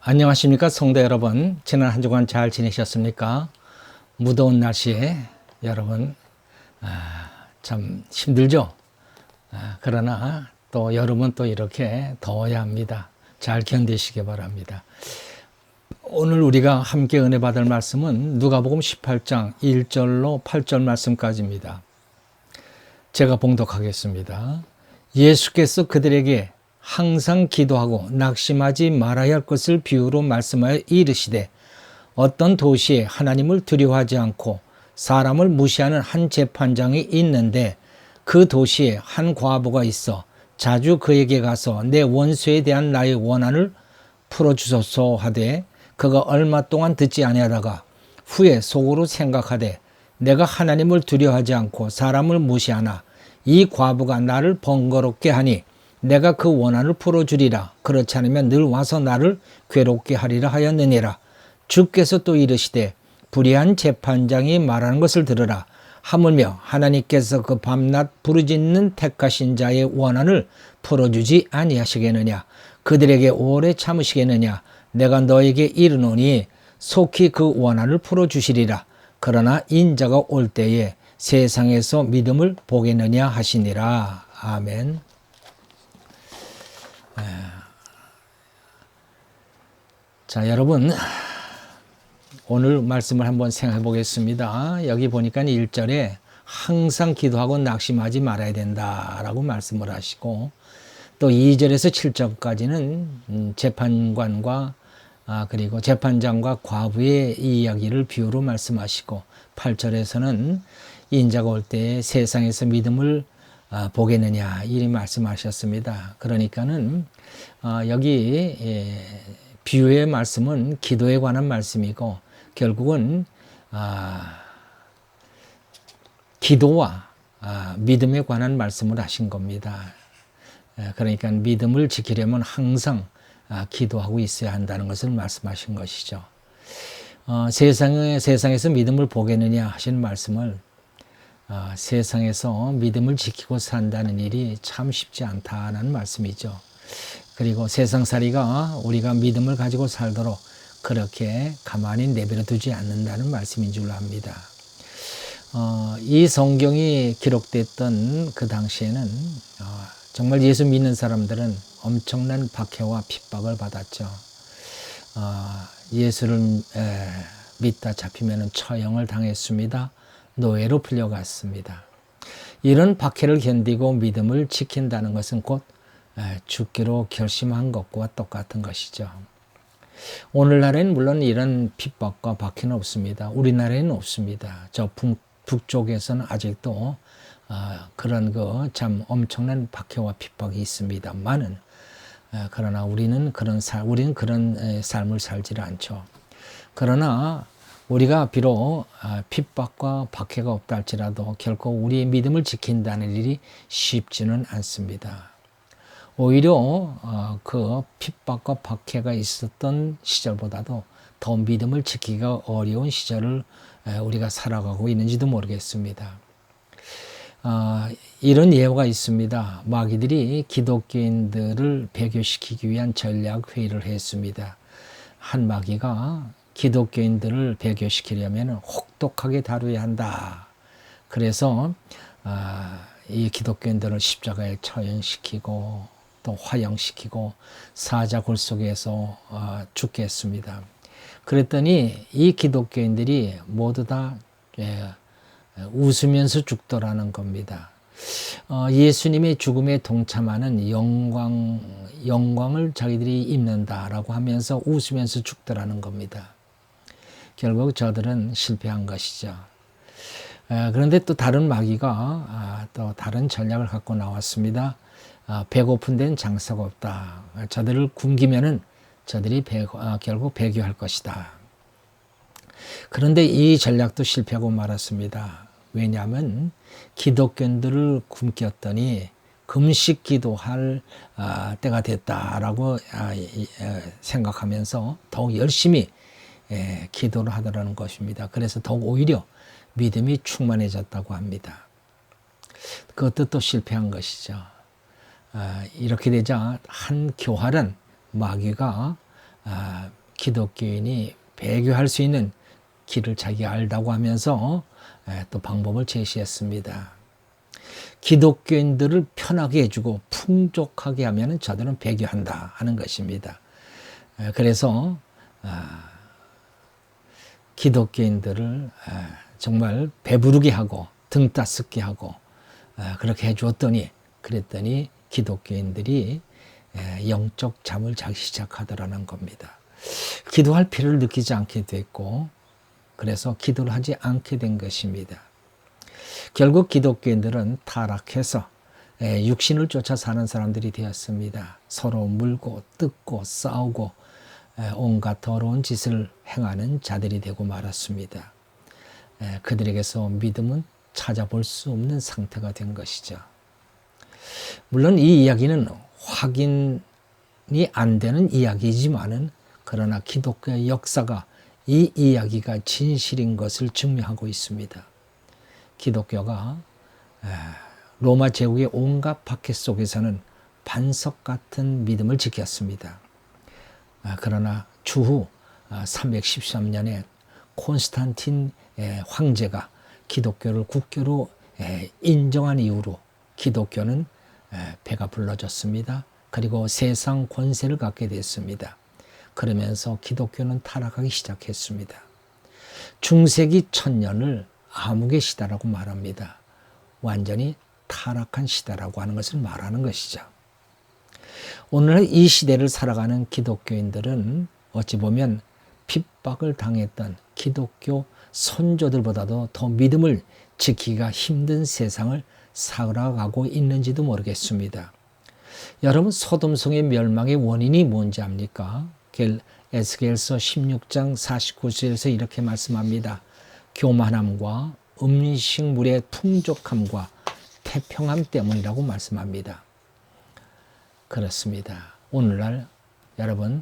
안녕하십니까 성도 여러분. 지난 한 주간 잘 지내셨습니까? 무더운 날씨에 여러분 참 힘들죠. 그러나 또 여름은 또 이렇게 더워야 합니다. 잘 견디시기 바랍니다. 오늘 우리가 함께 은혜 받을 말씀은 누가복음 18장 1절로 8절 말씀까지입니다. 제가 봉독하겠습니다. 예수께서 그들에게 항상 기도하고 낙심하지 말아야 할 것을 비유로 말씀하여 이르시되, 어떤 도시에 하나님을 두려워하지 않고 사람을 무시하는 한 재판장이 있는데, 그 도시에 한 과부가 있어 자주 그에게 가서 내 원수에 대한 나의 원한을 풀어주소서 하되, 그가 얼마 동안 듣지 아니하다가 후에 속으로 생각하되, 내가 하나님을 두려워하지 않고 사람을 무시하나 이 과부가 나를 번거롭게 하니 내가 그 원한을 풀어주리라. 그렇지 않으면 늘 와서 나를 괴롭게 하리라 하였느니라. 주께서 또 이르시되, 불의한 재판장이 말하는 것을 들으라. 하물며 하나님께서 그 밤낮 부르짖는 택하신 자의 원한을 풀어주지 아니하시겠느냐. 그들에게 오래 참으시겠느냐. 내가 너에게 이르노니 속히 그 원한을 풀어주시리라. 그러나 인자가 올 때에 세상에서 믿음을 보겠느냐 하시니라. 아멘. 자, 여러분, 오늘 말씀을 한번 생각해 보겠습니다. 여기 보니까 1절에 항상 기도하고 낙심하지 말아야 된다라고 말씀을 하시고, 또 2절에서 7절까지는 재판관과 그리고 재판장과 과부의 이야기를 비유로 말씀하시고, 8절에서는 인자가 올 때 세상에서 믿음을 보겠느냐 이 말씀하셨습니다. 그러니까는 여기 비유의 말씀은 기도에 관한 말씀이고, 결국은 기도와 믿음에 관한 말씀을 하신 겁니다. 그러니까 믿음을 지키려면 항상 기도하고 있어야 한다는 것을 말씀하신 것이죠. 세상에서 믿음을 보겠느냐 하신 말씀을, 세상에서 믿음을 지키고 산다는 일이 참 쉽지 않다는 말씀이죠. 그리고 세상살이가 우리가 믿음을 가지고 살도록 그렇게 가만히 내버려 두지 않는다는 말씀인 줄로 압니다. 이 성경이 기록됐던 그 당시에는 정말 예수 믿는 사람들은 엄청난 박해와 핍박을 받았죠. 예수를 믿다 잡히면 처형을 당했습니다. 노예로 풀려갔습니다. 이런 박해를 견디고 믿음을 지킨다는 것은 곧 죽기로 결심한 것과 똑같은 것이죠. 오늘날에는 물론 이런 핍박과 박해는 없습니다. 우리나라에는 없습니다. 저 북쪽에서는 아직도 그런 참 엄청난 박해와 핍박이 있습니다만은, 그러나 우리는 그런 삶을 살지를 않죠. 그러나 우리가 비록 핍박과 박해가 없다 할지라도 결코 우리의 믿음을 지킨다는 일이 쉽지는 않습니다. 오히려 그 핍박과 박해가 있었던 시절보다도 더 믿음을 지키기가 어려운 시절을 우리가 살아가고 있는지도 모르겠습니다. 이런 예화가 있습니다. 마귀들이 기독교인들을 배교시키기 위한 전략 회의를 했습니다. 한 마귀가 기독교인들을 배교시키려면 혹독하게 다루어야 한다. 그래서 이 기독교인들을 십자가에 처형시키고 또 화형시키고 사자굴 속에서 죽게 했습니다. 그랬더니 이 기독교인들이 모두 다 웃으면서 죽더라는 겁니다. 예수님의 죽음에 동참하는 영광을 자기들이 입는다라고 하면서 웃으면서 죽더라는 겁니다. 결국 저들은 실패한 것이죠. 그런데 또 다른 마귀가 또 다른 전략을 갖고 나왔습니다. 배고픈 데는 장사가 없다. 저들을 굶기면은 저들이 결국 배교할 것이다. 그런데 이 전략도 실패하고 말았습니다. 왜냐하면 기독교인들을 굶겼더니 금식 기도할 때가 됐다라고 생각하면서 더욱 열심히 기도를 하더라는 것입니다. 그래서 더욱 오히려 믿음이 충만해졌다고 합니다. 그것도 또 실패한 것이죠. 이렇게 되자 한 교활한 마귀가 기독교인이 배교할 수 있는 길을 자기가 알다고 하면서 또 방법을 제시했습니다. 기독교인들을 편하게 해주고 풍족하게 하면 저들은 배교한다 하는 것입니다. 그래서 기독교인들을 정말 배부르게 하고 등 따숩게 하고 그렇게 해주었더니 그랬더니 기독교인들이 영적 잠을 자기 시작하더라는 겁니다. 기도할 필요를 느끼지 않게 됐고 그래서 기도를 하지 않게 된 것입니다. 결국 기독교인들은 타락해서 육신을 쫓아 사는 사람들이 되었습니다. 서로 물고 뜯고 싸우고 온갖 더러운 짓을 행하는 자들이 되고 말았습니다. 그들에게서 믿음은 찾아볼 수 없는 상태가 된 것이죠. 물론 이 이야기는 확인이 안 되는 이야기이지만은 그러나 기독교의 역사가 이 이야기가 진실인 것을 증명하고 있습니다. 기독교가 로마 제국의 온갖 박해 속에서는 반석 같은 믿음을 지켰습니다. 그러나 추후 313년에 콘스탄틴 황제가 기독교를 국교로 인정한 이후로 기독교는 배가 불러졌습니다. 그리고 세상 권세를 갖게 됐습니다. 그러면서 기독교는 타락하기 시작했습니다. 중세기 1000년을 암흑의 시대라고 말합니다. 완전히 타락한 시대라고 하는 것을 말하는 것이죠. 오늘날 이 시대를 살아가는 기독교인들은 어찌 보면 핍박을 당했던 기독교 선조들보다도 더 믿음을 지키기가 힘든 세상을 살아가고 있는지도 모르겠습니다. 여러분, 소돔성의 멸망의 원인이 뭔지 압니까? 에스겔서 16장 49절에서 이렇게 말씀합니다. 교만함과 음식물의 풍족함과 태평함 때문이라고 말씀합니다. 그렇습니다. 오늘날 여러분,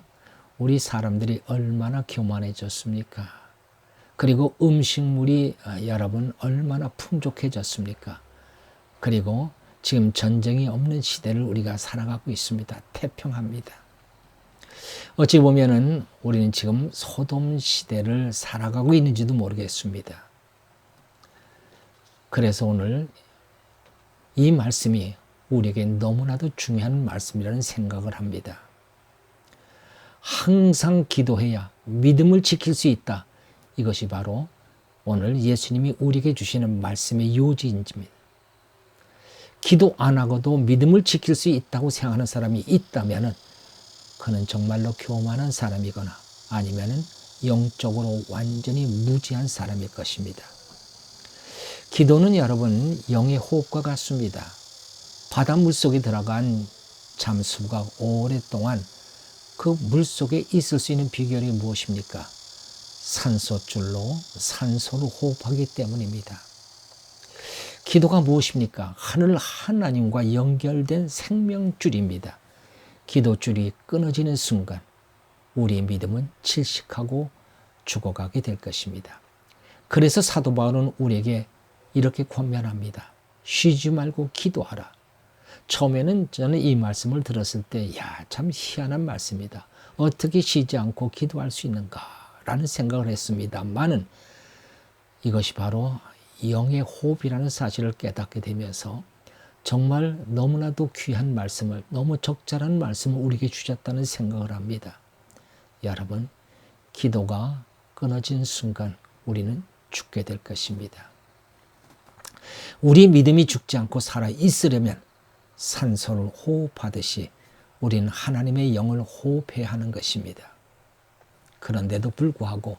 우리 사람들이 얼마나 교만해졌습니까? 그리고 음식물이 여러분 얼마나 풍족해졌습니까? 그리고 지금 전쟁이 없는 시대를 우리가 살아가고 있습니다. 태평합니다. 어찌 보면은 우리는 지금 소돔 시대를 살아가고 있는지도 모르겠습니다. 그래서 오늘 이 말씀이 우리에게 너무나도 중요한 말씀이라는 생각을 합니다. 항상 기도해야 믿음을 지킬 수 있다. 이것이 바로 오늘 예수님이 우리에게 주시는 말씀의 요지입니다. 기도 안 하고도 믿음을 지킬 수 있다고 생각하는 사람이 있다면 그는 정말로 교만한 사람이거나 아니면 영적으로 완전히 무지한 사람일 것입니다. 기도는 여러분 영의 호흡과 같습니다. 바닷물 속에 들어간 잠수부가 오랫동안 그 물속에 있을 수 있는 비결이 무엇입니까? 산소줄로 산소를 호흡하기 때문입니다. 기도가 무엇입니까? 하늘 하나님과 연결된 생명줄입니다. 기도줄이 끊어지는 순간 우리의 믿음은 질식하고 죽어가게 될 것입니다. 그래서 사도 바울은 우리에게 이렇게 권면합니다. 쉬지 말고 기도하라. 처음에는 저는 이 말씀을 들었을 때 참 희한한 말씀이다. 어떻게 쉬지 않고 기도할 수 있는가? 라는 생각을 했습니다만은 이것이 바로 영의 호흡이라는 사실을 깨닫게 되면서 정말 너무나도 귀한 말씀을, 너무 적절한 말씀을 우리에게 주셨다는 생각을 합니다. 여러분, 기도가 끊어진 순간 우리는 죽게 될 것입니다. 우리 믿음이 죽지 않고 살아 있으려면 산소를 호흡하듯이 우리는 하나님의 영을 호흡해야 하는 것입니다. 그런데도 불구하고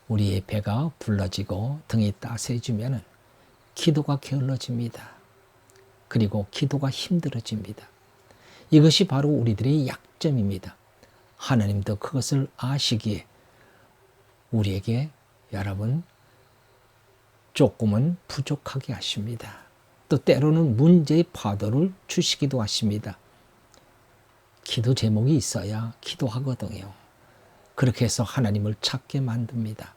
우리의 배가 불러지고 등이 따스해지면 기도가 게을러집니다. 그리고 기도가 힘들어집니다. 이것이 바로 우리들의 약점입니다. 하나님도 그것을 아시기에 우리에게 여러분 조금은 부족하게 하십니다. 또 때로는 문제의 파도를 주시기도 하십니다. 기도 제목이 있어야 기도하거든요. 그렇게 해서 하나님을 찾게 만듭니다.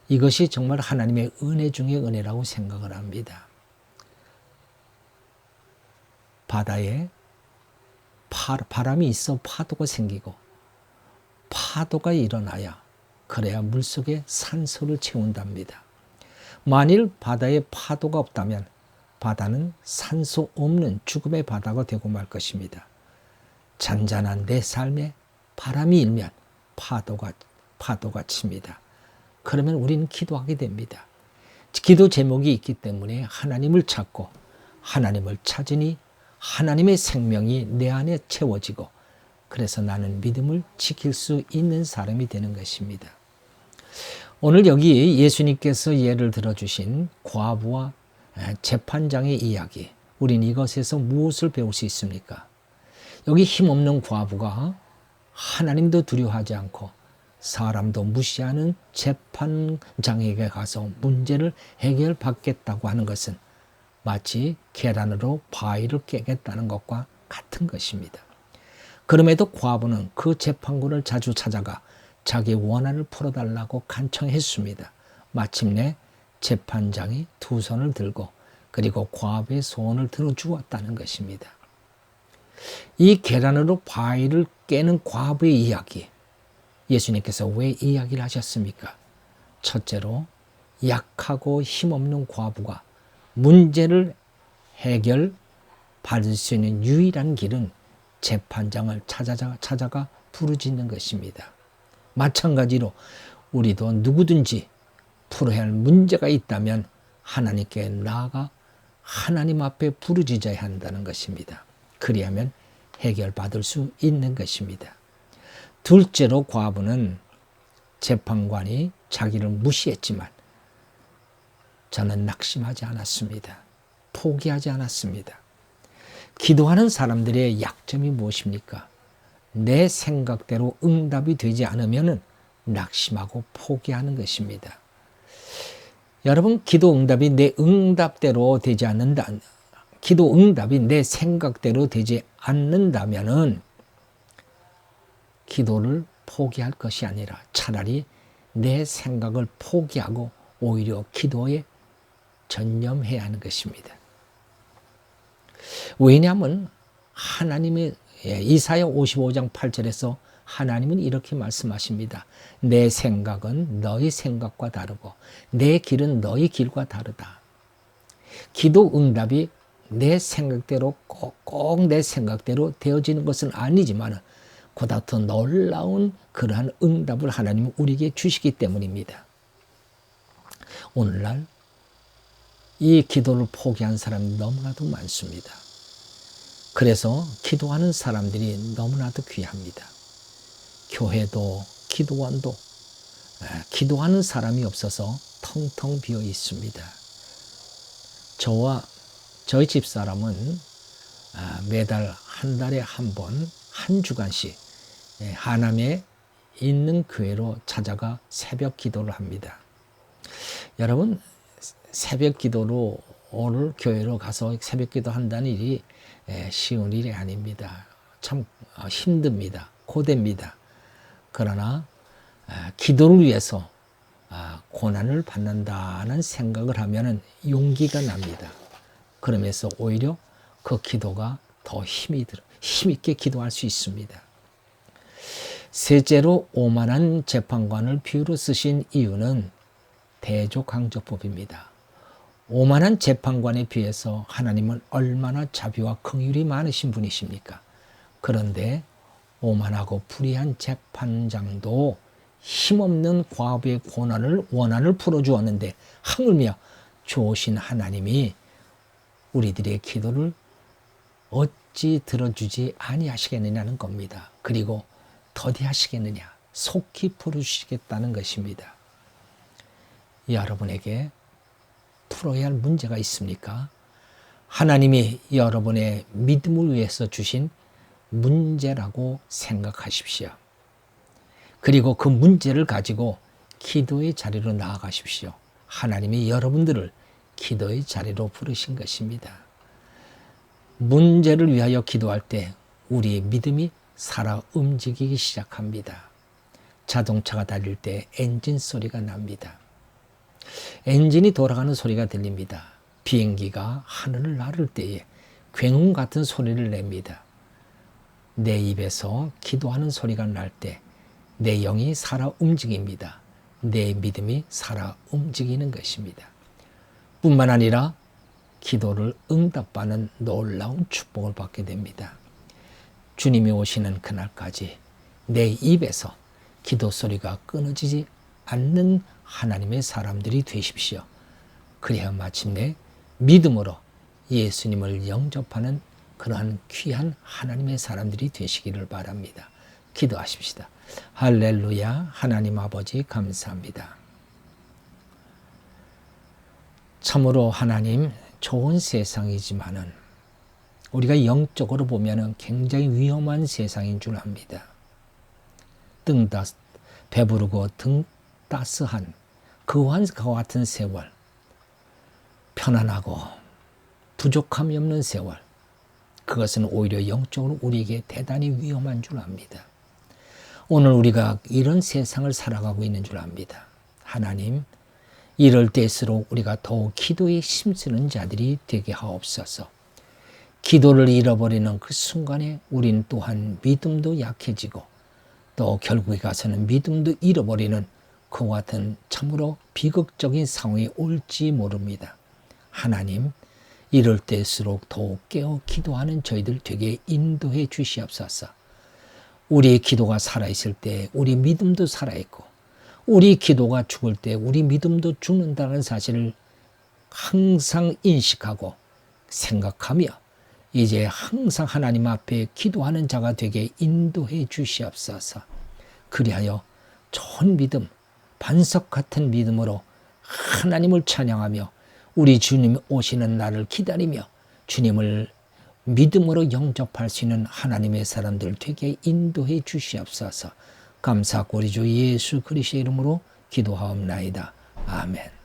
이것이 정말 하나님의 은혜 중의 은혜라고 생각을 합니다. 바다에 바람이 있어 파도가 생기고 파도가 일어나야 그래야 물속에 산소를 채운답니다. 만일 바다에 파도가 없다면 바다는 산소 없는 죽음의 바다가 되고 말 것입니다. 잔잔한 내 삶에 바람이 일면 파도가 칩니다. 그러면 우리는 기도하게 됩니다. 기도 제목이 있기 때문에 하나님을 찾고 하나님을 찾으니 하나님의 생명이 내 안에 채워지고 그래서 나는 믿음을 지킬 수 있는 사람이 되는 것입니다. 오늘 여기 예수님께서 예를 들어주신 과부와 재판장의 이야기, 우린 이것에서 무엇을 배울 수 있습니까? 여기 힘없는 과부가 하나님도 두려워하지 않고 사람도 무시하는 재판장에게 가서 문제를 해결받겠다고 하는 것은 마치 계란으로 바위를 깨겠다는 것과 같은 것입니다. 그럼에도 과부는 그 재판관을 자주 찾아가 자기 원한을 풀어달라고 간청했습니다. 마침내 재판장이 두 손을 들고 그리고 과부의 소원을 들어주었다는 것입니다. 이 계란으로 바위를 깨는 과부의 이야기, 예수님께서 왜 이야기를 하셨습니까? 첫째로 약하고 힘없는 과부가 문제를 해결받을 수 있는 유일한 길은 재판장을 찾아가 부르짖는 것입니다. 마찬가지로 우리도 누구든지 풀어야 할 문제가 있다면 하나님께 나아가 하나님 앞에 부르짖어야 한다는 것입니다. 그리하면 해결받을 수 있는 것입니다. 둘째로 과부는 재판관이 자기를 무시했지만 저는 낙심하지 않았습니다. 포기하지 않았습니다. 기도하는 사람들의 약점이 무엇입니까? 내 생각대로 응답이 되지 않으면 낙심하고 포기하는 것입니다. 여러분, 기도 응답이 내 응답대로 되지 않는다. 기도 응답이 내 생각대로 되지 않는다면은 기도를 포기할 것이 아니라 차라리 내 생각을 포기하고 오히려 기도에 전념해야 하는 것입니다. 왜냐하면 하나님의 이사야 55장 8절에서 하나님은 이렇게 말씀하십니다. 내 생각은 너희 생각과 다르고 내 길은 너희 길과 다르다. 기도 응답이 내 생각대로 꼭 내 생각대로 되어지는 것은 아니지만 보다 더 놀라운 그러한 응답을 하나님은 우리에게 주시기 때문입니다. 오늘날 이 기도를 포기한 사람이 너무나도 많습니다. 그래서 기도하는 사람들이 너무나도 귀합니다. 교회도 기도원도 기도하는 사람이 없어서 텅텅 비어 있습니다. 저와 저희 집사람은 매달 한 달에 한 번, 한 주간씩 하남에 있는 교회로 찾아가 새벽 기도를 합니다. 여러분, 새벽 기도로 오늘 교회로 가서 새벽 기도 한다는 일이 쉬운 일이 아닙니다. 참 힘듭니다. 고됩니다. 그러나 기도를 위해서 고난을 받는다는 생각을 하면 용기가 납니다. 그러면서 오히려 그 기도가 더 힘있게 기도할 수 있습니다. 셋째로 오만한 재판관을 비유로 쓰신 이유는 대조강조법입니다. 오만한 재판관에 비해서 하나님은 얼마나 자비와 긍휼이 많으신 분이십니까? 그런데 오만하고 불의한 재판장도 힘없는 과부의 원한을 풀어주었는데 하물며 좋으신 하나님이 우리들의 기도를 어찌 들어주지 아니하시겠느냐는 겁니다. 그리고 더디하시겠느냐, 속히 풀어주시겠다는 것입니다. 여러분에게 풀어야 할 문제가 있습니까? 하나님이 여러분의 믿음을 위해서 주신 문제라고 생각하십시오. 그리고 그 문제를 가지고 기도의 자리로 나아가십시오. 하나님이 여러분들을 기도의 자리로 부르신 것입니다. 문제를 위하여 기도할 때 우리의 믿음이 살아 움직이기 시작합니다. 자동차가 달릴 때 엔진 소리가 납니다. 엔진이 돌아가는 소리가 들립니다. 비행기가 하늘을 나를 때에 굉음 같은 소리를 냅니다. 내 입에서 기도하는 소리가 날 때 내 영이 살아 움직입니다. 내 믿음이 살아 움직이는 것입니다. 뿐만 아니라 기도를 응답받는 놀라운 축복을 받게 됩니다. 주님이 오시는 그날까지 내 입에서 기도 소리가 끊어지지 않는 하나님의 사람들이 되십시오. 그래야 마침내 믿음으로 예수님을 영접하는 그러한 귀한 하나님의 사람들이 되시기를 바랍니다. 기도하십시다. 할렐루야. 하나님 아버지 감사합니다. 참으로 하나님 좋은 세상이지만은 우리가 영적으로 보면은 굉장히 위험한 세상인 줄 압니다. 배부르고 등 따스한 그와 같은 세월, 편안하고 부족함이 없는 세월, 그것은 오히려 영적으로 우리에게 대단히 위험한 줄 압니다. 오늘 우리가 이런 세상을 살아가고 있는 줄 압니다. 하나님, 이럴 때일수록 우리가 더욱 기도에 힘쓰는 자들이 되게 하옵소서. 기도를 잃어버리는 그 순간에 우린 또한 믿음도 약해지고 또 결국에 가서는 믿음도 잃어버리는 그와 같은 참으로 비극적인 상황이 올지 모릅니다. 하나님, 이럴 때일수록 더욱 깨어 기도하는 저희들 되게 인도해 주시옵소서. 우리의 기도가 살아있을 때 우리 믿음도 살아있고 우리 기도가 죽을 때 우리 믿음도 죽는다는 사실을 항상 인식하고 생각하며 이제 항상 하나님 앞에 기도하는 자가 되게 인도해 주시옵소서. 그리하여 좋은 믿음, 반석 같은 믿음으로 하나님을 찬양하며 우리 주님 오시는 날을 기다리며 주님을 믿음으로 영접할 수 있는 하나님의 사람들 되게 인도해 주시옵소서. 감사하고 우리 주 예수 그리스도의 이름으로 기도하옵나이다. 아멘.